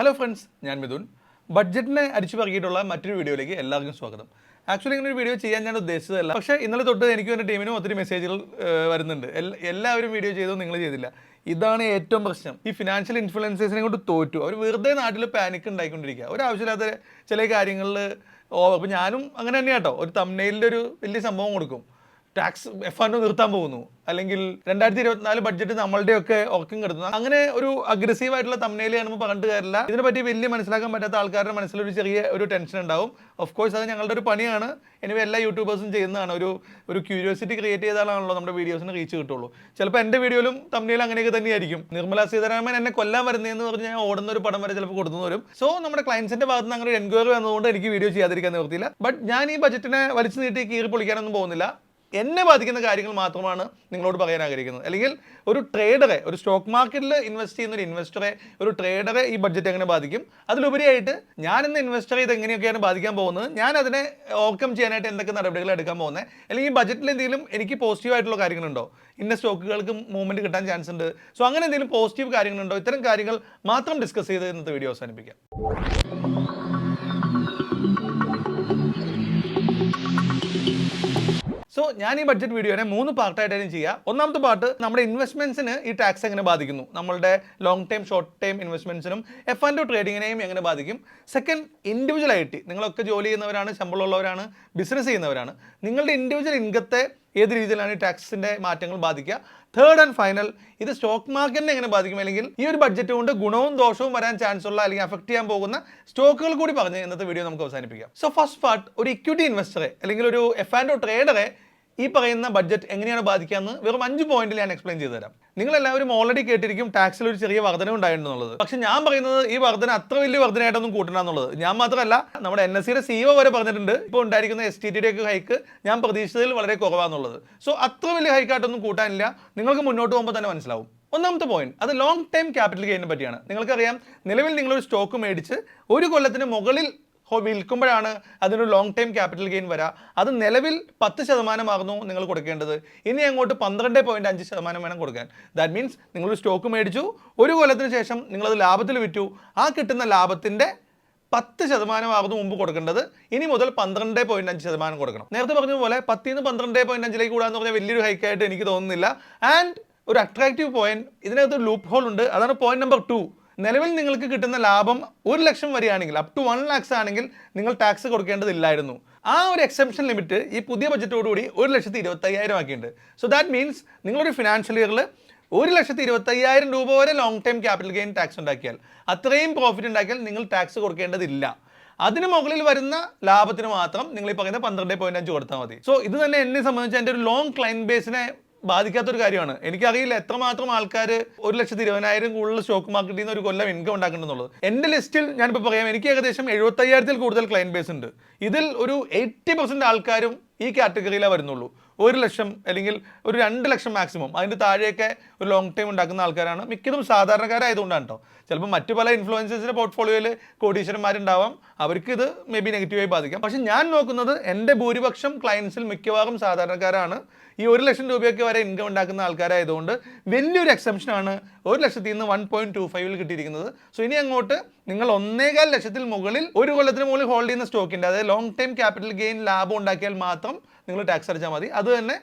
Hello friends, ഞാൻ മിഥുൻ. ബഡ്ജറ്റിനെ അരിച്ചു പറക്കിയിട്ടുള്ള മറ്റൊരു വീഡിയോയിലേക്ക് എല്ലാവർക്കും സ്വാഗതം. ആക്ച്വലി ഇങ്ങനെ ഒരു വീഡിയോ ചെയ്യാൻ ഞാൻ ഉദ്ദേശിച്ചതല്ല, പക്ഷേ ഇന്നലെ തൊട്ട് എനിക്കും എൻ്റെ ടീമിനും ഒത്തിരി മെസ്സേജുകൾ വരുന്നുണ്ട്. എല്ലാവരും വീഡിയോ ചെയ്തോ, നിങ്ങൾ ചെയ്തില്ല. ഇതാണ് ഏറ്റവും പ്രശ്നം. ഈ ഫിനാൻഷ്യൽ ഇൻഫ്ലുവൻസേഴ്സിനെ കൊണ്ട് തോറ്റു. അവർ വെറുതെ നാട്ടിൽ പാനിക് ഉണ്ടായിക്കൊണ്ടിരിക്കുക. ഒരു ആവശ്യമില്ലാത്ത ചില കാര്യങ്ങളിൽ അപ്പോൾ ഞാനും അങ്ങനെ തന്നെയാണ് കേട്ടോ. ഒരു തംബ്നെയിലിൻ്റെ ഒരു വലിയ സംഭവം കൊടുക്കും, ടാക്സ് എഫ് നിർത്താൻ പോകുന്നു, അല്ലെങ്കിൽ 2024 ബഡ്ജറ്റ് നമ്മളുടെയൊക്കെ ഉറക്കം കിടത്തുന്നു. അങ്ങനെ ഒരു അഗ്രസീവ് ആയിട്ടുള്ള തംബ്നെയിൽ കാണുമ്പോൾ പറഞ്ഞിട്ട് കാര്യമില്ല. ഇതിനെപ്പറ്റി വലിയ മനസ്സിലാക്കാൻ പറ്റാത്ത ആൾക്കാരുടെ മനസ്സിലൊരു ചെറിയ ഒരു ടെൻഷൻ ഉണ്ടാവും. ഓഫ് കോഴ്സ് അത് ഞങ്ങളുടെ ഒരു പണിയാണ്. എനിവേ എല്ലാ യൂട്യൂബേഴ്സും ചെയ്യുന്നതാണ്. ഒരു ക്യൂരിയോസിറ്റി ക്രിയേറ്റ് ചെയ്താലാണല്ലോ നമ്മുടെ വീഡിയോസിന് റീച്ച് കിട്ടുള്ളൂ. ചിലപ്പോൾ എൻ്റെ വീഡിയോയിലും തംബ്നെയിൽ അങ്ങനെയൊക്കെ തന്നെയായിരിക്കും. നിർമ്മല സീതാരാമൻ എന്നെ കൊല്ലാൻ വരുന്നതെന്ന് പറഞ്ഞ് ഞാൻ ഓടുന്ന ഒരു പടം വരെ ചിലപ്പോൾ കൊടുത്തു വരും. സോ നമ്മുടെ ക്ലയൻസിന്റെ ഭാഗത്ത് നിന്ന് അങ്ങനെ ഒരു എൻക്വയറി വന്നതുകൊണ്ട് എനിക്ക് വീഡിയോ ചെയ്യാതിരിക്കാൻ നിവർത്തിയില്ല. ബട്ട് ഞാൻ ഈ ബഡ്ജറ്റിനെ വലിച്ചു നീട്ടി കീറി പൊളിക്കാനൊന്നും പോകുന്നില്ല. എന്നെ ബാധിക്കുന്ന കാര്യങ്ങൾ മാത്രമാണ് നിങ്ങളോട് പറയാൻ ആഗ്രഹിക്കുന്നത്. അല്ലെങ്കിൽ ഒരു ട്രേഡറെ, ഒരു സ്റ്റോക്ക് മാർക്കറ്റിൽ ഇൻവെസ്റ്റ് ചെയ്യുന്ന ഒരു ഇൻവെസ്റ്ററെ, ഒരു ട്രേഡറെ ഈ ബഡ്ജറ്റ് എങ്ങനെ ബാധിക്കും, അതിലുപരിയായിട്ട് ഞാൻ ഇന്ന് ഇൻവെസ്റ്റർ ചെയ്ത് എങ്ങനെയൊക്കെയാണ് ബാധിക്കാൻ പോകുന്നത്, ഞാൻ അതിനെ ഓവർകം ചെയ്യാനായിട്ട് എന്തൊക്കെ നടപടികൾ എടുക്കാൻ പോകുന്നത്, അല്ലെങ്കിൽ ഈ ബഡ്ജറ്റിൽ എന്തെങ്കിലും എനിക്ക് പോസിറ്റീവായിട്ടുള്ള കാര്യങ്ങളുണ്ടോ, ഇന്ന സ്റ്റോക്കുകൾക്ക് മൂവ്മെൻറ്റ് കിട്ടാൻ ചാൻസ് ഉണ്ട്, സോ അങ്ങനെ എന്തെങ്കിലും പോസിറ്റീവ് കാര്യങ്ങളുണ്ടോ, ഇത്തരം കാര്യങ്ങൾ മാത്രം ഡിസ്കസ് ചെയ്ത് ഇന്നത്തെ വീഡിയോ അവസാനിപ്പിക്കാം. സോ ഞാൻ ഈ ബഡ്ജറ്റ് വീഡിയോനെ 3 പാർട്ടായിട്ടാണ് ചെയ്യുക. ഒന്നാമത്തെ പാർട്ട് നമ്മുടെ ഇൻവെസ്റ്റ്മെന്റ്സിന് ഈ ടാക്സ് എങ്ങനെ ബാധിക്കുന്നു, നമ്മളുടെ ലോങ് ടൈം ഷോർട്ട് ടൈം ഇൻവെസ്റ്റ്മെന്റ്സിനും F&O ട്രേഡിങ്ങിനെയും എങ്ങനെ ബാധിക്കും. സെക്കൻഡ്, ഇൻഡിവിജ്വലായിട്ട് നിങ്ങളൊക്കെ ജോലി ചെയ്യുന്നവരാണ്, ശമ്പളമുള്ളവരാണ്, ബിസിനസ് ചെയ്യുന്നവരാണ്, നിങ്ങളുടെ ഇൻഡിവിജ്വൽ ഇൻകത്തെ ഏത് രീതിയിലാണ് ഈ ടാക്സിൻ്റെ മാറ്റങ്ങൾ ബാധിക്കുക. തേർഡ് ആൻഡ് ഫൈനൽ, ഇത് സ്റ്റോക്ക് മാർക്കറ്റിനെ എങ്ങനെ ബാധിക്കും, അല്ലെങ്കിൽ ഈ ഒരു ബഡ്ജറ്റ് കൊണ്ട് ഗുണവും ദോഷവും വരാൻ ചാൻസ് ഉള്ള അല്ലെങ്കിൽ അഫക്ട് ചെയ്യാൻ പോകുന്ന സ്റ്റോക്കുകൾ കൂടി പറഞ്ഞ് ഇന്നത്തെ വീഡിയോ നമുക്ക് അവസാനിപ്പിക്കാം. സോ ഫസ്റ്റ് പാർട്ട്, ഒരു ഇക്വിറ്റി ഇൻവെസ്റ്ററെ അല്ലെങ്കിൽ ഒരു F&O ട്രേഡറെ ഈ പറയുന്ന ബഡ്ജറ്റ് എങ്ങനെയാണ് ബാധിക്കാമെന്ന് വെറും 5 പോയിന്റിൽ ഞാൻ എക്സ്പ്ലെയിൻ ചെയ്തു തരാം. നിങ്ങളെല്ലാവരും ഓൾറെഡി കേട്ടിരിക്കും ടാക്സിൽ ഒരു ചെറിയ വർധന ഉണ്ടായിട്ടുണ്ടെന്നുള്ളത്. പക്ഷെ ഞാൻ പറയുന്നത് ഈ വർധന അത്ര വലിയ വർധനയായിട്ടൊന്നും കൂട്ടണം എന്നുള്ളത്. ഞാൻ മാത്രമല്ല, നമ്മുടെ NSEയുടെ CEO വരെ പറഞ്ഞിട്ടുണ്ട് ഇപ്പോൾ ഉണ്ടായിരിക്കുന്ന STTയുടെ ഒക്കെ ഹൈക്ക് ഞാൻ പ്രതീക്ഷിച്ചതിൽ വളരെ കുറവാണെന്നുള്ളത്. സോ അത്ര വലിയ ഹൈക്കായിട്ടൊന്നും കൂട്ടാനില്ല. നിങ്ങൾക്ക് മുന്നോട്ട് പോകുമ്പോൾ തന്നെ മനസ്സിലാവും. ഒന്നാമത്തെ പോയിന്റ്, അത് ലോങ് ടൈം ക്യാപിറ്റൽ ഗെയിനെ പറ്റിയാണ്. നിങ്ങൾക്കറിയാം, നിലവിൽ നിങ്ങളൊരു സ്റ്റോക്ക് മേടിച്ച് ഒരു കൊല്ലത്തിന് മുകളിൽ വിൽക്കുമ്പോഴാണ് അതിനൊരു ലോങ് ടൈം ക്യാപിറ്റൽ ഗെയിൻ വരാം. അത് നിലവിൽ 10% നിങ്ങൾ കൊടുക്കേണ്ടത്. ഇനി അങ്ങോട്ട് 12.5% വേണം കൊടുക്കാൻ. ദാറ്റ് മീൻസ് നിങ്ങളൊരു സ്റ്റോക്ക് മേടിച്ചു, ഒരു കൊല്ലത്തിന് ശേഷം നിങ്ങളത് ലാഭത്തിൽ വിറ്റു, ആ കിട്ടുന്ന ലാഭത്തിൻ്റെ 10% മുമ്പ് കൊടുക്കേണ്ടത്. ഇനി മുതൽ 12.5% കൊടുക്കണം. നേരത്തെ പറഞ്ഞതുപോലെ 10 നിന്ന് 12.5 കൂടാന്ന് പറഞ്ഞാൽ വലിയൊരു ഹൈക്കായിട്ട് എനിക്ക് തോന്നുന്നില്ല. ആൻഡ് ഒരു അട്രാക്റ്റീവ് പോയിന്റ്, ഇതിനകത്ത് ലൂപ്പ് ഹോൾ ഉണ്ട്. അതാണ് പോയിന്റ് നമ്പർ 2. നിലവിൽ നിങ്ങൾക്ക് കിട്ടുന്ന ലാഭം 1 ലക്ഷം വരെയാണെങ്കിൽ, അപ് ടു 1 lakhs ആണെങ്കിൽ നിങ്ങൾ ടാക്സ് കൊടുക്കേണ്ടതില്ലായിരുന്നു. ആ ഒരു എക്സെപ്ഷൻ ലിമിറ്റ് ഈ പുതിയ ബഡ്ജറ്റോടുകൂടി 1,25,000 ആക്കിയിട്ടുണ്ട്. സോ ദാറ്റ് മീൻസ് നിങ്ങളൊരു ഫിനാൻഷ്യൽ ഇയറിൽ 1,25,000 രൂപ വരെ long time capital gain tax ഉണ്ടാക്കിയാൽ, അത്രയും പ്രോഫിറ്റ് ഉണ്ടാക്കിയാൽ നിങ്ങൾ ടാക്സ് കൊടുക്കേണ്ടതില്ല. അതിന് മുകളിൽ വരുന്ന ലാഭത്തിന് മാത്രം നിങ്ങൾ ഈ പറയുന്ന 12.5 കൊടുത്താൽ മതി. സോ ഇത് തന്നെ എന്നെ സംബന്ധിച്ച് എൻ്റെ ഒരു ലോങ് ക്ലയൻറ്റ് ബേസിനെ ബാധിക്കാത്തൊരു കാര്യമാണ്. എനിക്കറിയില്ല എത്രമാത്രം ആൾക്കാർ 1,20,000 കൂടുതൽ സ്റ്റോക്ക് മാർക്കറ്റിൽ നിന്ന് ഒരു കൊല്ലം ഇൻകം ഉണ്ടാക്കുന്നുള്ളത്. എൻ്റെ ലിസ്റ്റിൽ ഞാനിപ്പോൾ പറയാം, എനിക്ക് ഏകദേശം 75,000-ൽ കൂടുതൽ ക്ലയൻറ്റ് ബേസ് ഉണ്ട്. ഇതിൽ ഒരു 80% ആൾക്കാരും ഈ കാറ്റഗറിയിലേ വരുന്നുള്ളൂ. 1 ലക്ഷം അല്ലെങ്കിൽ ഒരു 2 ലക്ഷം മാക്സിമം, അതിൻ്റെ താഴെയൊക്കെ ഒരു ലോങ് ടൈം ഉണ്ടാക്കുന്ന ആൾക്കാരാണ്. മിക്കതും സാധാരണക്കാരായതുകൊണ്ടാണ് കേട്ടോ. ചിലപ്പോൾ മറ്റു പല ഇൻഫ്ലുവൻസേഴ്സിൻ്റെ പോർട്ട്ഫോളിയോയിൽ കോടീശ്വരന്മാരുണ്ടാവാം, അവർക്ക് ഇത് മേ ബി നെഗറ്റീവായി ബാധിക്കാം. പക്ഷേ ഞാൻ നോക്കുന്നത് എൻ്റെ ഭൂരിപക്ഷം ക്ലയൻസിൽ മിക്കവാറും സാധാരണക്കാരാണ്. ഈ 1 ലക്ഷം രൂപയൊക്കെ വരെ ഇൻകം ഉണ്ടാക്കുന്ന ആൾക്കാരായതുകൊണ്ട് വലിയൊരു എക്സെപ്ഷനാണ് 1 ലക്ഷത്തിൽ നിന്ന് 1.25 കിട്ടിയിരിക്കുന്നത്. സോ ഇനി അങ്ങോട്ട് നിങ്ങൾ 1.25 ലക്ഷത്തിൽ മുകളിൽ ഒരു കൊല്ലത്തിന് മുകളിൽ ഹോൾഡ് ചെയ്യുന്ന സ്റ്റോക്കിൻ്റെ, അതായത് ലോങ് ടൈം ക്യാപിറ്റൽ ഗെയിൻ ലാഭം ഉണ്ടാക്കിയാൽ മാത്രം നിങ്ങൾ ടാക്സ് അടച്ചാൽ മതി. അത് തന്നെ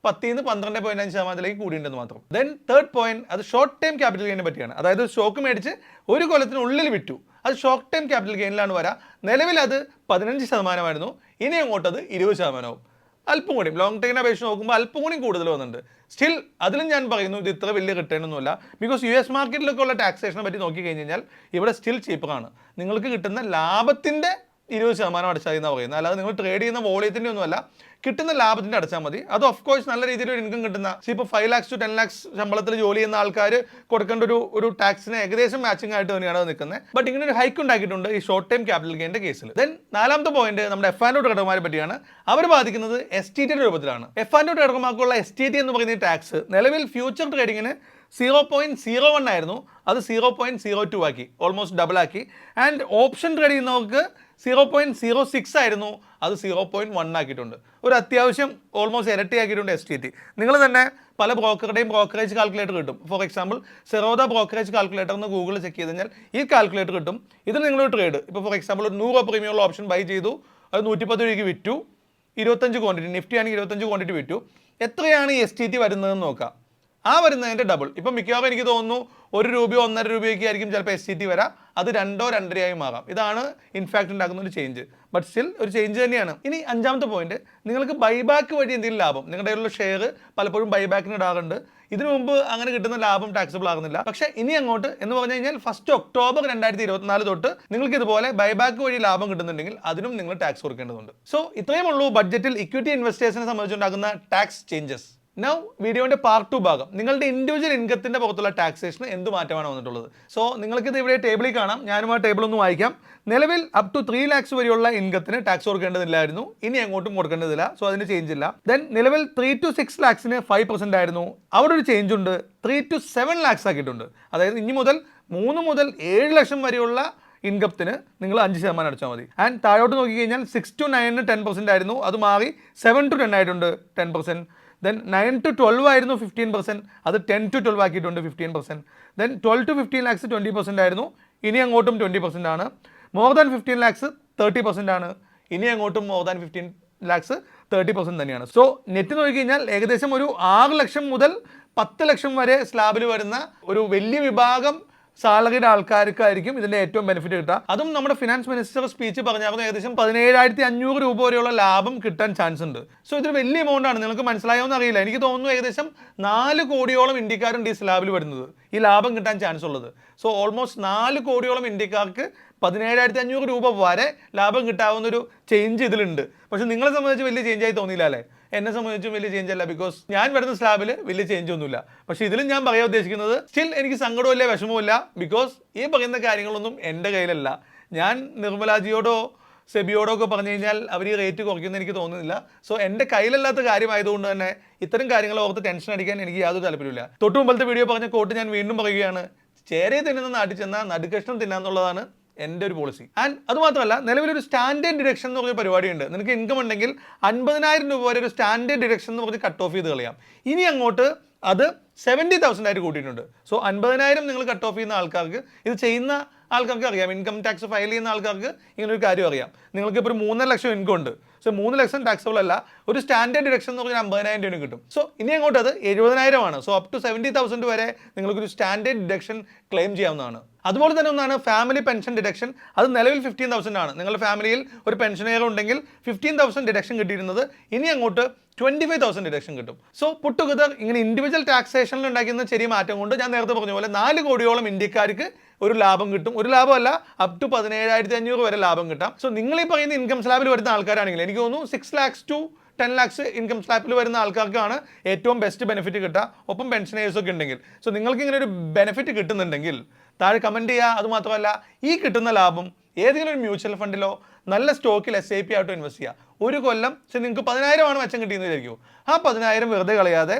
10 നിന്ന് 12.5% കൂടിയിട്ടുണ്ടെന്ന് മാത്രം. ദെൻ തേർഡ് പോയിന്റ്, അത് ഷോർട്ട് ടൈം ക്യാപിറ്റൽ ഗെയിനെ പറ്റിയാണ്. അതായത് സ്റ്റോക്ക് മേടിച്ച് ഒരു കൊല്ലത്തിനുള്ളിൽ വിറ്റു, അത് ഷോർട്ട് ടൈം ക്യാപിറ്റൽ ഗെയിനിലാണ് വരാം. നിലവിൽ അത് 15% ഇനി അങ്ങോട്ട് അത് 20%. അല്പം കൂടി ലോങ് ടൈമിനെ അപേക്ഷിച്ച് നോക്കുമ്പോൾ അല്പം കൂടി കൂടുതൽ വന്നിട്ടുണ്ട്. സ്റ്റിൽ അതിലും ഞാൻ പറയുന്നു ഇത് ഇത്ര വലിയ റിട്ടേൺ ഒന്നുമല്ല. ബിക്കോസ് US മാർക്കറ്റിലൊക്കെ ഉള്ള ടാക്സേഷനെ പറ്റി നോക്കി കഴിഞ്ഞാൽ ഇവിടെ സ്റ്റിൽ ചീപ്പറാണ്. നിങ്ങൾക്ക് കിട്ടുന്ന ലാഭത്തിൻ്റെ 20% അടച്ചാൽ എന്നാണ് പറയുന്നത്. അല്ലാതെ നിങ്ങൾ ട്രേഡ് ചെയ്യുന്ന വോളിയത്തിൻ്റെ ഒന്നുമല്ല, കിട്ടുന്ന ലാഭത്തിൻ്റെ അടച്ചാൽ മതി. അത് ഓഫ് കോഴ്സ് നല്ല രീതിയിൽ ഒരു ഇൻകം കിട്ടുന്ന, ഇപ്പോൾ 5 lakhs to 10 lakhs ശമ്പളത്തിൽ ജോലി ചെയ്യുന്ന ആൾക്കാർ കൊടുക്കേണ്ട ഒരു ടാക്സിന് ഏകദേശം മാച്ചിങ് ആയിട്ട് തന്നെയാണ് അത് നിൽക്കുന്നത്. ബട്ട് ഇങ്ങനെ ഒരു ഹൈക്ക് ഉണ്ടാക്കിയിട്ടുണ്ട് ഈ ഷോർട്ട് ടൈം ക്യാപിറ്റൽ ഗെയിൻ്റെ കേസിൽ. ദെൻ 4ാമത്തെ പോയിന്റ് നമ്മുടെ F&O ട്രേഡർമാരെ പറ്റിയാണ്. അവർ ബാധിക്കുന്നത് STTയുടെ രൂപത്തിലാണ്. F&O ട്രേഡർമാർക്കുള്ള STT എന്ന് പറയുന്ന ടാക്സ് നിലവിൽ ഫ്യൂച്ചർ ട്രേഡിങ്ങിന് 0.01 ആയിരുന്നു, അത് 0.02 ആക്കി, ഓൾമോസ്റ്റ് ഡബിൾ ആക്കി. ആൻഡ് ഓപ്ഷൻ ട്രേഡ് ചെയ്യുന്നവർക്ക് 0.06 ആയിരുന്നു, അത് 0.1 ആക്കിയിട്ടുണ്ട്. ഒരു അത്യാവശ്യം ഓൾമോസ്റ്റ് ഇരട്ടിയാക്കിയിട്ടുണ്ട് STT. നിങ്ങൾ തന്നെ പല ബ്രോക്കറുടെയും ബ്രോക്കറേജ് കാൽക്കുലേറ്റർ കിട്ടും. For example Zerodha brokerage calculator എന്ന് ഗൂഗിളിൽ ചെക്ക് ചെയ്ത് കഴിഞ്ഞാൽ ഈ കാൽക്കുലേറ്റർ കിട്ടും. ഇതിൽ നിങ്ങൾ ട്രേഡ് ഇപ്പോൾ ഫോർ എക്സാമ്പിൾ ഒരു 100 പ്രീമിയം ഉള്ള ഓപ്ഷൻ ബൈ ചെയ്തു, അത് 110 രൂപയ്ക്ക് വിറ്റു, 25 ക്വാണ്ടിറ്റി, നിഫ്റ്റി ആണെങ്കിൽ 25 ക്വാണ്ടിറ്റി വിറ്റു, എത്രയാണ് ഈ STT വരുന്നതെന്ന് നോക്കാം. ആ വരുന്നതിൻ്റെ ഡബിൾ. ഇപ്പം മിക്കവാറും എനിക്ക് തോന്നുന്നു 1 രൂപയോ 1.5 രൂപയൊക്കെ ആയിരിക്കും ചിലപ്പോൾ STT വരാം, അത് 2 2.5 മാറാം. ഇതാണ് ഇൻഫാക്ട് ഉണ്ടാക്കുന്ന ഒരു ചേഞ്ച്. ബട്ട് സ്റ്റിൽ ഒരു ചേഞ്ച് തന്നെയാണ്. ഇനി 5ാമത്തെ പോയിന്റ്, നിങ്ങൾക്ക് ബൈബാക്ക് വഴി എന്തെങ്കിലും ലാഭം, നിങ്ങളുടെ കയ്യിലുള്ള ഷെയർ പലപ്പോഴും ബൈബാക്കിന് ഇടാറുണ്ട്. ഇതിനു മുമ്പ് അങ്ങനെ കിട്ടുന്ന ലാഭം ടാക്സബിൾ ആകുന്നില്ല. പക്ഷേ ഇനി അങ്ങോട്ട് എന്ന് പറഞ്ഞു കഴിഞ്ഞാൽ 1 ഒക്ടോബർ 2024 തൊട്ട് നിങ്ങൾക്ക് ഇതുപോലെ ബൈബാക്ക് വഴി ലാഭം കിട്ടുന്നുണ്ടെങ്കിൽ അതിനും നിങ്ങൾ ടാക്സ് കൊടുക്കേണ്ടതുണ്ട്. സോ ഇത്രയും ഉള്ളൂ ബഡ്ജറ്റിൽ ഇക്വിറ്റി ഇൻവെസ്റ്റേഴ്സിനെ സംബന്ധിച്ചുണ്ടാകുന്ന ടാക്സ് ചേഞ്ചസ്. നൗ വീഡിയോന്റെ പാർട്ട് 2 ഭാഗം, നിങ്ങളുടെ ഇൻഡിവിജ്വൽ ഇൻകത്തിന്റെ പുറത്തുള്ള ടാക്സേഷന് എന്ത് മാറ്റമാണ് വന്നിട്ടുള്ളത്. സോ നിങ്ങൾക്കിത് ഇവിടെ ടേബിളിൽ കാണാം, ഞാനും ആ ടേബിൾ ഒന്ന് വായിക്കാം. നിലവിൽ അപ് ടു 3 lakhs വരെയുള്ള ഇൻകത്തിന് ടാക്സ് കൊടുക്കേണ്ടതില്ലായിരുന്നു, ഇനി അങ്ങോട്ടും കൊടുക്കേണ്ടതില്ല. സോ അതിന് ചേഞ്ച് ഇല്ല. ദെൻ നിലവിൽ 3 to 6 lakhsന് 5% ആയിരുന്നു, അവിടെ ഒരു ചേഞ്ച് ഉണ്ട്, 3 to 7 lakhs ആക്കിയിട്ടുണ്ട്. അതായത് ഇനി മുതൽ 3 മുതൽ 7 ലക്ഷം വരെയുള്ള ഇൻകത്തിന് നിങ്ങൾ 5% അടച്ചാൽ മതി. ആൻഡ് താഴോട്ട് നോക്കിക്കഴിഞ്ഞാൽ 6 to 9 10% ആയിരുന്നു, അത് മാറി 7 to 10 ആയിട്ടുണ്ട് 10%. ദെൻ 9 to 12 ആയിരുന്നു 15%, അത് 10 to 12 ആക്കിയിട്ടുണ്ട് 15%. ദെൻ 12 to 15 lakhs 20% ആയിരുന്നു, ഇനി അങ്ങോട്ടും 20% ആണ്. മോർ ദാൻ 15 lakhs 30% ആണ്, ഇനി അങ്ങോട്ടും മോർ ദാൻ 15 lakhs 30% തന്നെയാണ്. സോ നെറ്റ് നോക്കിക്കഴിഞ്ഞാൽ ഏകദേശം ഒരു 6 ലക്ഷം മുതൽ 10 ലക്ഷം വരെ സ്ലാബിൽ വരുന്ന ഒരു വലിയ വിഭാഗം സാലറിയുടെ ആൾക്കാർക്കായിരിക്കും ഇതിൻ്റെ ഏറ്റവും ബെനിഫിറ്റ് കിട്ടുക. അതും നമ്മുടെ ഫിനാൻസ് മിനിസ്റ്റർ സ്പീച്ച് പറഞ്ഞാൽ ഏകദേശം 17,500 രൂപ വരെയുള്ള ലാഭം കിട്ടാൻ ചാൻസ് ഉണ്ട്. സോ ഇതൊരു വലിയ എമൗണ്ട് ആണ്, നിങ്ങൾക്ക് മനസ്സിലായോന്ന് അറിയില്ല. എനിക്ക് തോന്നുന്നു ഏകദേശം 4 കോടിയോളം ഇന്ത്യക്കാരുണ്ട് ഈ സ്ലാബിൽ വരുന്നത്, ഈ ലാഭം കിട്ടാൻ ചാൻസ് ഉള്ളത്. സോ ഓൾമോസ്റ്റ് 4 കോടിയോളം ഇന്ത്യക്കാർക്ക് 17,500 രൂപ വരെ ലാഭം കിട്ടാവുന്ന ഒരു ചേഞ്ച് ഇതിലുണ്ട്. പക്ഷെ നിങ്ങളെ സംബന്ധിച്ച് വലിയ ചേഞ്ചായി തോന്നിയില്ല അല്ലേ? എന്നെ സംബന്ധിച്ചും വലിയ ചേഞ്ച് അല്ല, ബിക്കോസ് ഞാൻ വരുന്ന സ്ലാബിൽ വലിയ ചേഞ്ച് ഒന്നുമില്ല. പക്ഷേ ഇതിലും ഞാൻ പറയാൻ ഉദ്ദേശിക്കുന്നത് സ്റ്റിൽ എനിക്ക് സങ്കടമില്ല, വിഷമമില്ല, ബിക്കോസ് ഈ പറയുന്ന കാര്യങ്ങളൊന്നും എൻ്റെ കയ്യിലല്ല. ഞാൻ നിർമ്മലാജിയോടോ സെബിയോടോ ഒക്കെ പറഞ്ഞു കഴിഞ്ഞാൽ അവർ ഈ റേറ്റ് കുറയ്ക്കുമെന്ന് എനിക്ക് തോന്നുന്നില്ല. സോ എൻ്റെ കയ്യിലല്ലാത്ത കാര്യമായതുകൊണ്ട് തന്നെ ഇത്തരം കാര്യങ്ങൾ ഓർത്ത് ടെൻഷൻ അടിക്കാൻ എനിക്ക് യാതൊരു താല്പര്യമില്ല. തൊട്ട് മുമ്പത്തെ വീഡിയോ പറഞ്ഞ കോട്ട് ഞാൻ വീണ്ടും പറയുകയാണ്, ചേരയെ തിന്നുന്ന നാട്ടിൽ ചെന്നാൽ നടുക്കഷ്ണം തിന്നാന്നുള്ളതാണ് എൻ്റെ ഒരു പോളിസി. ആൻഡ് അതുമാത്രമല്ല, നിലവിലൊരു സ്റ്റാൻഡേർഡ് ഡിഡക്ഷൻ എന്ന് പറഞ്ഞ പരിപാടിയുണ്ട്. നിനക്ക് ഇൻകം ഉണ്ടെങ്കിൽ 50,000 രൂപ വരെ ഒരു സ്റ്റാൻഡേർഡ് ഡിഡക്ഷൻ എന്ന് പറഞ്ഞ് കട്ട് ഓഫ് ചെയ്ത് കളയാം. ഇനി അങ്ങോട്ട് അത് 70,000 ആയിട്ട് കൂട്ടിയിട്ടുണ്ട്. സോ 50,000 നിങ്ങൾ കട്ട് ഓഫ് ചെയ്യുന്ന ആൾക്കാർക്ക്, ഇത് ചെയ്യുന്ന ആൾക്കാർക്ക് അറിയാം, ഇൻകം ടാക്സ് ഫയൽ ചെയ്യുന്ന ആൾക്കാർക്ക് ഇങ്ങനൊരു കാര്യം അറിയാം. നിങ്ങൾക്ക് ഇപ്പോൾ ഒരു 3.5 ലക്ഷം ഇൻകം ഉണ്ട്, സോ 3 ലക്ഷം ടാക്സബിൾ അല്ല, ഒരു സ്റ്റാൻഡേർഡ് ഡിഡക്ഷൻ എന്ന് പറഞ്ഞാൽ 50,000 രൂപ കിട്ടും. സോ ഇനി അങ്ങോട്ട് അത് 70,000 ആണ്. സോ അപ് ടു 70,000 വരെ നിങ്ങൾക്കൊരു സ്റ്റാൻഡേർഡ് ഡിഡക്ഷൻ ക്ലെയിം ചെയ്യാവുന്നതാണ്. അതുപോലെ തന്നെ ഒന്നാണ് ഫാമിലി പെൻഷൻ ഡിഡക്ഷൻ. അത് നിലവിൽ 15,000 ആണ്. നിങ്ങളുടെ ഫാമിലിയിൽ ഒരു പെൻഷനെയർ ഉണ്ടെങ്കിൽ 15,000 ഡിഡക്ഷൻ കിട്ടിയിരുന്നത് ഇനി അങ്ങോട്ട് 25,000 ഡിഡക്ഷൻ കിട്ടും. സോ പുട്ട് ടുഗദർ ഇങ്ങനെ ഇൻഡിവിജ്വൽ ടാക്സേഷനിൽ ഉണ്ടാക്കുന്ന ചെറിയ മാറ്റം കൊണ്ട് ഞാൻ നേരത്തെ പറഞ്ഞ പോലെ 4 കോടിയോളം ഇന്ത്യക്കാർക്ക് ഒരു ലാഭം കിട്ടും. ഒരു ലാഭമല്ല, അപ് ടു 17,500 വരെ ലാഭം കിട്ടാം. സോ നിങ്ങൾ ഈ പറയുന്ന ഇൻകം സ്ലാബിൽ വരുന്ന ആൾക്കാരാണെങ്കിൽ എനിക്ക് തോന്നുന്നു 6 lakhs to 10 lakhs ഇൻകം സ്ലാബിൽ വരുന്ന ആൾക്കാർക്കാണ് ഏറ്റവും ബെസ്റ്റ് ബെനിഫിറ്റ് കിട്ടുക, ഒപ്പം പെൻഷനേഴ്സ് ഒക്കെ ഉണ്ടെങ്കിൽ. സോ നിങ്ങൾക്ക് ഇങ്ങനെ ഒരു ബെനിഫിറ്റ് കിട്ടുന്നുണ്ടെങ്കിൽ താഴെ കമൻറ്റ് ചെയ്യുക. അതുമാത്രമല്ല, ഈ കിട്ടുന്ന ലാഭം ഏതെങ്കിലും ഒരു മ്യൂച്വൽ ഫണ്ടിലോ നല്ല സ്റ്റോക്കിൽ SIP ആയിട്ടോ ഇൻവെസ്റ്റ് ചെയ്യുക. ഒരു കൊല്ലം നിങ്ങൾക്ക് 10,000 ആണ് മെച്ചം കിട്ടിയെന്ന് വിചാരിക്കും. ആ 10,000 വെറുതെ കളയാതെ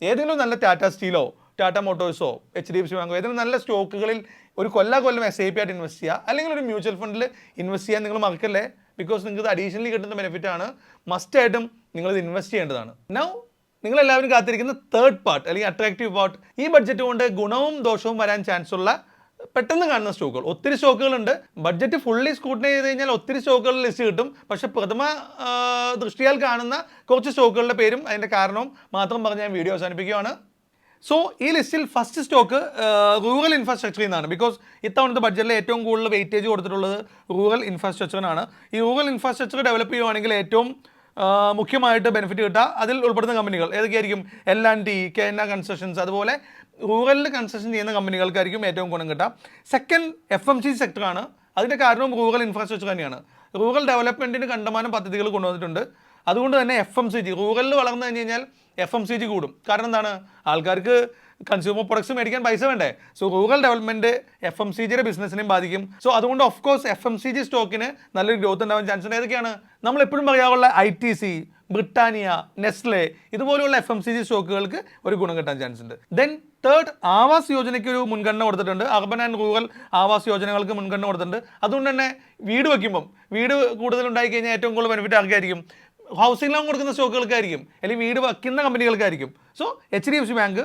ഏതെങ്കിലും നല്ല ടാറ്റ സ്റ്റീലോ ടാറ്റ മോട്ടോഴ്സോ HDFC ബാങ്കോ ഏതെങ്കിലും നല്ല സ്റ്റോക്കുകളിൽ ഒരു കൊല്ലം SIP ആയിട്ട് ഇൻവെസ്റ്റ് ചെയ്യുക, അല്ലെങ്കിൽ ഒരു മ്യൂച്വൽ ഫണ്ടിൽ ഇൻവെസ്റ്റ് ചെയ്യാൻ നിങ്ങൾ മറക്കല്ലേ. ബിക്കോസ് നിങ്ങൾക്ക് അഡീഷണലി കിട്ടുന്ന ബെനിഫിറ്റ് ആണ്, മസ്റ്റായിട്ടും നിങ്ങളിത് ഇൻവെസ്റ്റ് ചെയ്യേണ്ടതാണ്. നൗ നിങ്ങളെല്ലാവരും കാത്തിരിക്കുന്ന തേർഡ് പാർട്ട് അല്ലെങ്കിൽ അട്രാക്റ്റീവ് പാർട്ട്, ഈ ബഡ്ജറ്റ് കൊണ്ട് ഗുണവും ദോഷവും വരാൻ ചാൻസ് ഉള്ള പെട്ടെന്ന് കാണുന്ന സ്റ്റോക്കുകൾ. ഒത്തിരി സ്റ്റോക്കുകളുണ്ട്. ബഡ്ജറ്റ് ഫുള്ളി സ്കൂട്ടനൈ ചെയ്ത് കഴിഞ്ഞാൽ ഒത്തിരി സ്റ്റോക്കുകളുടെ ലിസ്റ്റ് കിട്ടും. പക്ഷേ പ്രഥമ ദൃഷ്ടിയാൽ കാണുന്ന കുറച്ച് സ്റ്റോക്കുകളുടെ പേരും അതിൻ്റെ കാരണവും മാത്രം പറഞ്ഞ് ഞാൻ വീഡിയോ അവസാനിപ്പിക്കുകയാണ്. സോ ഈ ലിസ്റ്റിൽ ഫസ്റ്റ് സ്റ്റോക്ക് റൂറൽ ഇൻഫ്രാസ്ട്രക്ചറിൽ നിന്നാണ്. ബിക്കോസ് ഇത്തവണത്തെ ബഡ്ജറ്റിൽ ഏറ്റവും കൂടുതൽ വെയിറ്റേജ് കൊടുത്തിട്ടുള്ളത് റൂറൽ ഇൻഫ്രാസ്ട്രക്ചറിനാണ്. ഈ റൂറൽ ഇൻഫ്രാസ്ട്രക്ചർ ഡെവലപ്പ് ചെയ്യുവാണെങ്കിൽ ഏറ്റവും മുഖ്യമായിട്ട് ബെനിഫിറ്റ് കിട്ടുക അതിൽ ഉൾപ്പെടുന്ന കമ്പനികൾ ഏതൊക്കെയായിരിക്കും? L&T, KNR കൺസ്ട്രക്ഷൻസ്, അതുപോലെ റൂറലിൽ കൺസ്ട്രക്ഷൻ ചെയ്യുന്ന കമ്പനികൾക്കായിരിക്കും ഏറ്റവും ഗുണം കിട്ടുക. Second FMCG സെക്ടറാണ്. അതിൻ്റെ കാരണവും റൂറൽ ഇൻഫ്രാസ്ട്രക്ചർ തന്നെയാണ്. റൂറൽ ഡെവലപ്മെൻറ്റിന് കണ്ടമാനം പദ്ധതികൾ കൊണ്ടുവന്നിട്ടുണ്ട്. അതുകൊണ്ട് തന്നെ FMCG റൂറലിൽ വളർന്നു കഴിഞ്ഞ് കഴിഞ്ഞാൽ FMCG കൂടും. കാരണം എന്താണ്? ആൾക്കാർക്ക് കൺസ്യൂമർ പ്രൊഡക്ട്സ് മേടിക്കാൻ പൈസ വേണ്ടേ? സോ റൂറൽ ഡെവലപ്മെൻറ്റ് FMCGയുടെ ബിസിനസ്സിനെയും ബാധിക്കും. സോ അതുകൊണ്ട് ഓഫ് കോഴ്സ് FMCG സ്റ്റോക്കിന് നല്ലൊരു ഗ്രോത്ത് ഉണ്ടാവാൻ ചാൻസ് ഉണ്ട്. ഏതൊക്കെയാണ്? നമ്മൾ എപ്പോഴും പറയാറുള്ള ITC, ബ്രിട്ടാനിയ, നെസ്ലെ ഇതുപോലെയുള്ള FMCG സ്റ്റോക്കുകൾക്ക് ഒരു ഗുണം കിട്ടാൻ ചാൻസ് ഉണ്ട്. ദെൻ തേർഡ്, ആവാസ് യോജനയ്ക്ക് ഒരു മുൻഗണന കൊടുത്തിട്ടുണ്ട്. അർബൻ ആൻഡ് റൂറൽ ആവാസ് യോജനകൾക്ക് മുൻഗണന കൊടുത്തിട്ടുണ്ട്. അതുകൊണ്ട് തന്നെ വീട് വയ്ക്കുമ്പം വീട് കൂടുതൽ ഉണ്ടായി കഴിഞ്ഞാൽ ഏറ്റവും കൂടുതൽ ബെനിഫിറ്റ് ആർക്കായിരിക്കും? ഹൗസിംഗ് ലോൺ കൊടുക്കുന്ന സ്റ്റോക്കുകൾക്കായിരിക്കും, അല്ലെങ്കിൽ വീട് വയ്ക്കുന്ന കമ്പനികൾക്കായിരിക്കും. So HDFC bank,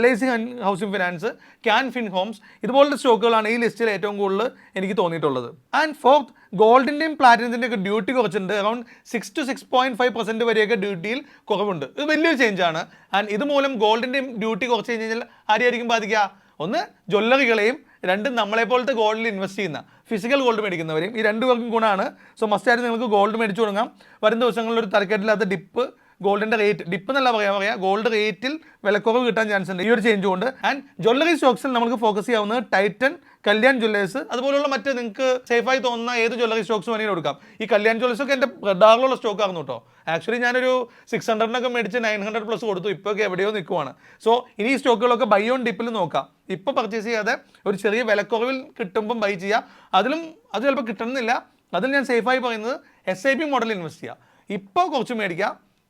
LIC housing finance, Can Fin Homes ഇതുപോലത്തെ സ്റ്റോക്കുകളാണ് ഈ ലിസ്റ്റിൽ ഏറ്റവും കൂടുതൽ എനിക്ക് തോന്നിയിട്ടുള്ളത്. ആൻഡ് ഫോർത്ത്, ഗോൾഡിൻ്റെയും പ്ലാറ്റിനത്തിൻ്റെ ഒക്കെ ഡ്യൂട്ടി കുറച്ചിട്ടുണ്ട്. അറൗണ്ട് 6 to 6.5% വരെയൊക്കെ ഡ്യൂട്ടിയിൽ കുറവുണ്ട്. ഇത് വലിയൊരു ചേഞ്ചാണ്. ആൻഡ് ഇതുമൂലം ഗോൾഡിൻ്റെയും ഡ്യൂട്ടി കുറച്ച് കഴിഞ്ഞാൽ ആരെയായിരിക്കും ബാധിക്കുക? ഒന്ന് ജ്വല്ലറികളെയും, രണ്ട് നമ്മളെപ്പോലത്തെ ഗോൾഡിൽ ഇൻവെസ്റ്റ് ചെയ്യുന്ന ഫിസിക്കൽ ഗോൾഡ് മേടിക്കുന്നവരെയും. ഈ രണ്ട് പേർക്കും ഗുണമാണ്. സോ മസ്റ്റായിട്ട് നിങ്ങൾക്ക് ഗോൾഡ് മേടിച്ചു തുടങ്ങാം. വരും ദിവസങ്ങളിൽ ഒരു തരക്കേട്ടില്ലാത്ത ഡിപ്പ്, ഗോൾഡിൻ്റെ റേറ്റ് ഡിപ്പ് എന്നല്ല പറയാം, ഗോൾഡ് റേറ്റിൽ വിലക്കുറവ് കിട്ടാൻ ചാൻസ് ഉണ്ട് ഈ ഒരു ചേഞ്ച് കൊണ്ട്. ആൻഡ് ജ്വല്ലറി സ്റ്റോക്സിൽ നമുക്ക് ഫോക്കസ് ചെയ്യാവുന്നത് ടൈറ്റൻ, കല്യാൺ ജ്വല്ലേഴ്സ്, അതുപോലുള്ള മറ്റ് നിങ്ങൾക്ക് സേഫായി തോന്നുന്ന ഏത് ജ്വല്ലറി സ്റ്റോക്സ് വേണമെങ്കിലും കൊടുക്കാം. ഈ കല്യാൺ ജ്വല്ലേഴ്സൊക്കെ എൻ്റെ റഡാറിലുള്ള സ്റ്റോക്ക് ആയിരുന്നു കേട്ടോ. ആക്ച്വലി ഞാനൊരു 600-നൊക്കെ മേടിച്ച് 900+ കൊടുത്തു. ഇപ്പോഴൊക്കെ എവിടെയോ നിൽക്കുവാണ്. സോ ഇനി ഈ സ്റ്റോക്കുകളൊക്കെ ബൈ ഓൺ ഡിപ്പിൽ നോക്കാം. ഇപ്പോൾ പർച്ചേസ് ചെയ്യാതെ ഒരു ചെറിയ വിലക്കുറവിൽ കിട്ടുമ്പം ബൈ ചെയ്യുക. അത് ചിലപ്പോൾ കിട്ടണമെന്നില്ല. അതിൽ ഞാൻ സേഫായി പറയുന്നത് SIP മോഡൽ ഇൻവെസ്റ്റ് ചെയ്യുക. ഇപ്പോൾ കുറച്ച് മേടിക്കുക,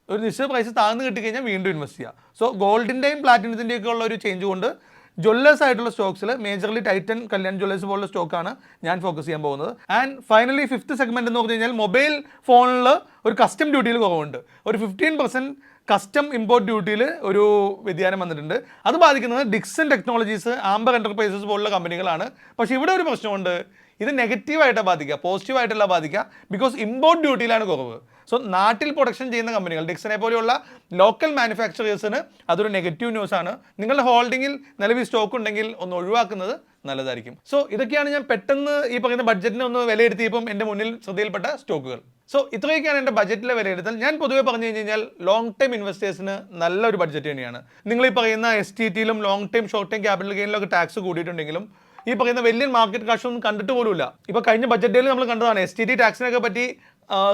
ഒരു നിശ്ചിത പ്രൈസ് താഴ്ന്നു കിട്ടിക്കഴിഞ്ഞാൽ വീണ്ടും ഇൻവെസ്റ്റ് ചെയ്യുക. സോ ഗോൾഡിൻ്റെയും പ്ലാറ്റിനത്തിൻ്റെയൊക്കെ ഉള്ള ഒരു ചേഞ്ച് കൊണ്ട് ജ്വല്ലേഴ്സ് ആയിട്ടുള്ള സ്റ്റോക്സിൽ മേജർലി ടൈറ്റൻ, കല്യാൺ ജ്വല്ലേഴ്സ് പോലുള്ള സ്റ്റോക്കാണ് ഞാൻ ഫോക്കസ് ചെയ്യാൻ പോകുന്നത്. ആൻഡ് ഫൈനലി 5th സെഗ്മെന്റ് എന്ന് പറഞ്ഞു കഴിഞ്ഞാൽ മൊബൈൽ ഫോണിൽ ഒരു കസ്റ്റം ഡ്യൂട്ടിയിൽ കുറവുണ്ട്. ഒരു 15% കസ്റ്റം ഇമ്പോർട്ട് ഡ്യൂട്ടിയിൽ ഒരു വ്യതിയാനം വന്നിട്ടുണ്ട്. അത് ബാധിക്കുന്നത് ഡിക്സൺ ടെക്നോളജീസ്, ആംബർ എൻ്റർപ്രൈസസ് പോലുള്ള കമ്പനികളാണ്. പക്ഷേ ഇവിടെ ഒരു പ്രശ്നമുണ്ട്. ഇത് നെഗറ്റീവായിട്ടാണ് ബാധിക്കുക, പോസിറ്റീവായിട്ടല്ല ബാധിക്കുക. ബിക്കോസ് ഇമ്പോർട്ട് ഡ്യൂട്ടിയിലാണ് കുറവ്. സോ നാട്ടിൽ പ്രൊഡക്ഷൻ ചെയ്യുന്ന കമ്പനികൾ, ഡിക്സനെ പോലെയുള്ള ലോക്കൽ മാനുഫാക്ചറേഴ്സിന് അതൊരു നെഗറ്റീവ് ന്യൂസാണ്. നിങ്ങളുടെ ഹോൾഡിങ്ങിൽ നിലവിൽ സ്റ്റോക്ക് ഉണ്ടെങ്കിൽ ഒന്ന് ഒഴിവാക്കുന്നത് നല്ലതായിരിക്കും. സോ ഇതൊക്കെയാണ് ഞാൻ പെട്ടെന്ന് ഈ പറയുന്ന ബഡ്ജറ്റിനെ ഒന്ന് വിലയിരുത്തിയപ്പം എൻ്റെ മുന്നിൽ ശ്രദ്ധയിൽപ്പെട്ട സ്റ്റോക്കുകൾ. സോ ഇത്രയൊക്കെയാണ് എൻ്റെ ബഡ്ജറ്റിലെ വിലയിരുത്തൽ. ഞാൻ പൊതുവെ പറഞ്ഞു കഴിഞ്ഞാൽ ലോങ് ടൈം ഇൻവെസ്റ്റേഴ്സിന് നല്ലൊരു ബഡ്ജറ്റ് തന്നെയാണ്. നിങ്ങൾ ഈ പറയുന്ന STTയിലും long time, short time capital ഗെയിനിലൊക്കെ ടാക്സ് കൂടിയിട്ടുണ്ടെങ്കിലും ഈ പറയുന്ന വലിയ മാർക്കറ്റ് കാശൊന്നും കണ്ടിട്ട് പോലുമില്ല. ഇപ്പോൾ കഴിഞ്ഞ ബഡ്ജറ്റിൽ നമ്മൾ കണ്ടതാണ് STT ടാക്സിനൊക്കെ പറ്റി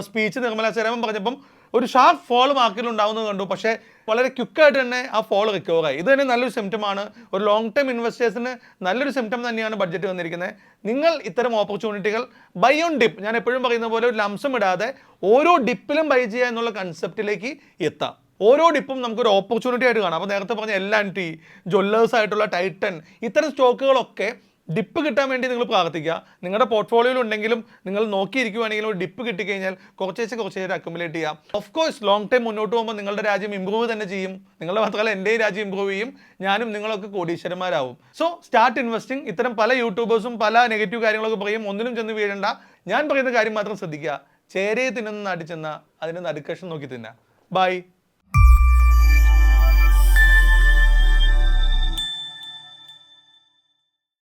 സ്പീച്ച് നിർമ്മലാ സീതാരാമൻ പറഞ്ഞപ്പം ഒരു ഷാർപ്പ് ഫോൾ മാർക്കറ്റിൽ ഉണ്ടാവുന്നത് കണ്ടു. പക്ഷേ വളരെ ക്വിക്കായിട്ട് തന്നെ ആ ഫോൾ റിക്കവറായി. ഇത് തന്നെ നല്ലൊരു സിംറ്റമാണ്. ഒരു ലോങ് ടൈം ഇൻവെസ്റ്റേഴ്സിന് നല്ലൊരു സിംറ്റം തന്നെയാണ് ബഡ്ജറ്റ് വന്നിരിക്കുന്നത്. നിങ്ങൾ ഇത്തരം ഓപ്പർച്യൂണിറ്റികൾ ബൈ ഓൺ ഡിപ്പ്, ഞാൻ എപ്പോഴും പറയുന്ന പോലെ ഒരു ലംസം ഇടാതെ ഓരോ ഡിപ്പിലും ബൈ ചെയ്യുക എന്നുള്ള കൺസെപ്റ്റിലേക്ക് എത്താം. ഓരോ ഡിപ്പും നമുക്കൊരു ഓപ്പർച്യൂണിറ്റി ആയിട്ട് കാണാം. അപ്പോൾ നേരത്തെ പറഞ്ഞ L&T, ജ്വല്ലേഴ്സ് ആയിട്ടുള്ള ടൈറ്റൻ, ഇത്തരം സ്റ്റോക്കുകളൊക്കെ ഡിപ്പ് കിട്ടാൻ വേണ്ടി നിങ്ങൾ പ്രാർത്ഥിക്കുക. നിങ്ങളുടെ പോർട്ട്ഫോളിയോയിൽ ഉണ്ടെങ്കിലും നിങ്ങൾ നോക്കിയിരിക്കുവാണെങ്കിലും ഒരു ഡിപ്പ് കിട്ടിക്കഴിഞ്ഞാൽ കുറച്ചേച്ച് അക്യുമുലേറ്റ് ചെയ്യാം. ഓഫ് കോഴ്സ് ലോങ് ടൈം മുന്നോട്ട് പോകുമ്പോൾ നിങ്ങളുടെ രാജ്യം ഇമ്പ്രൂവ് തന്നെ ചെയ്യും. നിങ്ങളുടെ മാത്രമല്ല എൻ്റെയും രാജ്യം ഇമ്പ്രൂവ് ചെയ്യും. ഞാനും നിങ്ങളൊക്കെ കോടീശ്വരന്മാരാവും. So start investing. ഇത്തരം പല യൂട്യൂബേഴ്സും പല നെഗറ്റീവ് കാര്യങ്ങളൊക്കെ പറയും. ഒന്നിനും ചെന്ന് വീഴണ്ട. ഞാൻ പറയുന്ന കാര്യം മാത്രം ശ്രദ്ധിക്കുക. ചേരയെ തിന്നുന്ന നാട്ടിൽ ചെന്നാൽ അതിൻ്റെ നടുക്കഷം നോക്കി തിന്നാം. ബൈ.